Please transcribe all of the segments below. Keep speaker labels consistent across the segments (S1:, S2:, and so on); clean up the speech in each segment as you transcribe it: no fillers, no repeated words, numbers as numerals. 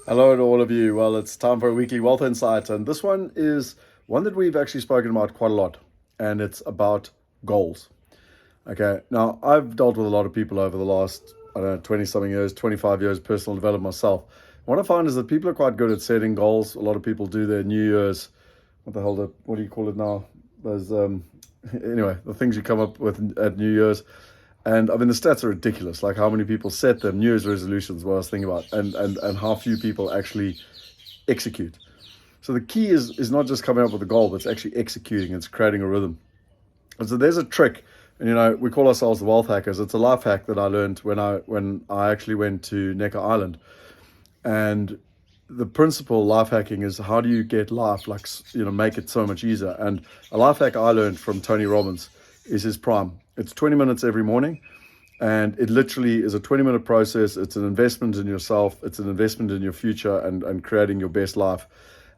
S1: Hello to all of you. Well, it's time for a weekly wealth insight, and this one is one that we've actually spoken about quite a lot, and it's about goals. Okay, now I've dealt with a lot of people over the last, 20 something years, 25 years, personal development myself. What I find is that people are quite good at setting goals. A lot of people do their New Year's, what do you call it now? Those, anyway, the things you come up with at New Year's. And I mean, the stats are ridiculous, like how many people set them, New Year's resolutions, what I was thinking about, and how few people actually execute. So the key is not just coming up with a goal, but it's actually executing, it's creating a rhythm. And so there's a trick, and we call ourselves the wealth hackers. It's a life hack that I learned when I actually went to Necker Island. And the principle life hacking is how do you get life, make it so much easier. And a life hack I learned from Tony Robbins is his prime. It's 20 minutes every morning, and it literally is a 20-minute process. It's an investment in yourself. It's an investment in your future and creating your best life.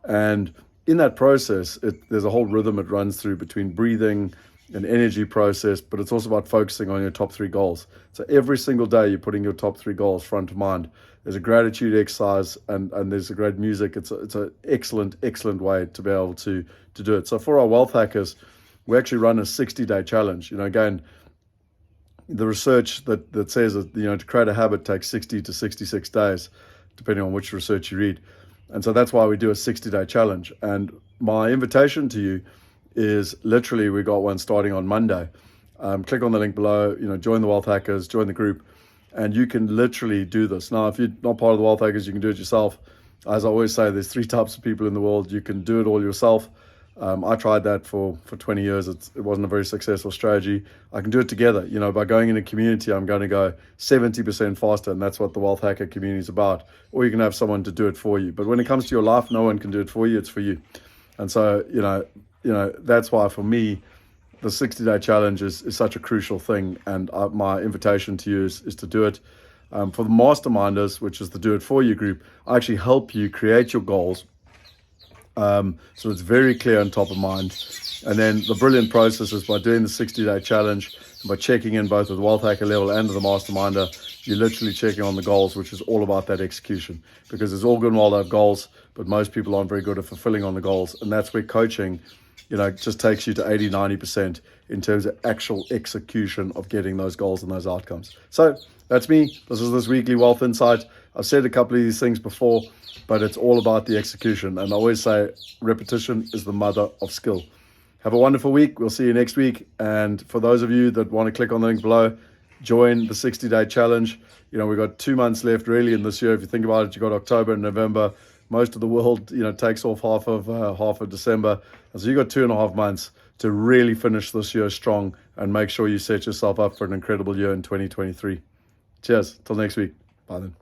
S1: And in that process, there's a whole rhythm it runs through between breathing and energy process, but it's also about focusing on your top 3 goals. So every single day you're putting your top 3 goals front of mind. There's a gratitude exercise and there's a great music. It's an excellent way to be able to do it. So for our wealth hackers, we actually run a 60-day challenge. Again, the research that says that, to create a habit takes 60 to 66 days, depending on which research you read. And so that's why we do a 60-day challenge. And my invitation to you is literally, we got one starting on Monday. Click on the link below, join the Wealth Hackers, join the group, and you can literally do this. Now, if you're not part of the Wealth Hackers, you can do it yourself. As I always say, there's 3 types of people in the world. You can do it all yourself. I tried that for 20 years. It wasn't a very successful strategy. I can do it together. By going in a community, I'm going to go 70% faster, and that's what the Wealth Hacker community is about. Or you can have someone to do it for you. But when it comes to your life, no one can do it for you. It's for you. And so, that's why for me, the 60-day challenge is such a crucial thing. And my invitation to you is to do it. For the masterminders, which is the do it for you group, I actually help you create your goals. So it's very clear and top of mind. And then the brilliant process is by doing the 60-day challenge, and by checking in both at the Wealth Hacker level and at the Masterminder, you're literally checking on the goals, which is all about that execution. Because it's all good and well to have goals, but most people aren't very good at fulfilling on the goals. And that's where coaching, just takes you to 80, 90% in terms of actual execution of getting those goals and those outcomes. So that's me. This is this weekly Wealth Insight. I've said a couple of these things before, but it's all about the execution. And I always say repetition is the mother of skill. Have a wonderful week. We'll see you next week. And for those of you that want to click on the link below, join the 60-day challenge. We've got 2 months left really in this year. If you think about it, you've got October and November. Most of the world, takes off half of December. And so you've got 2.5 months to really finish this year strong and make sure you set yourself up for an incredible year in 2023. Cheers. Till next week. Bye then.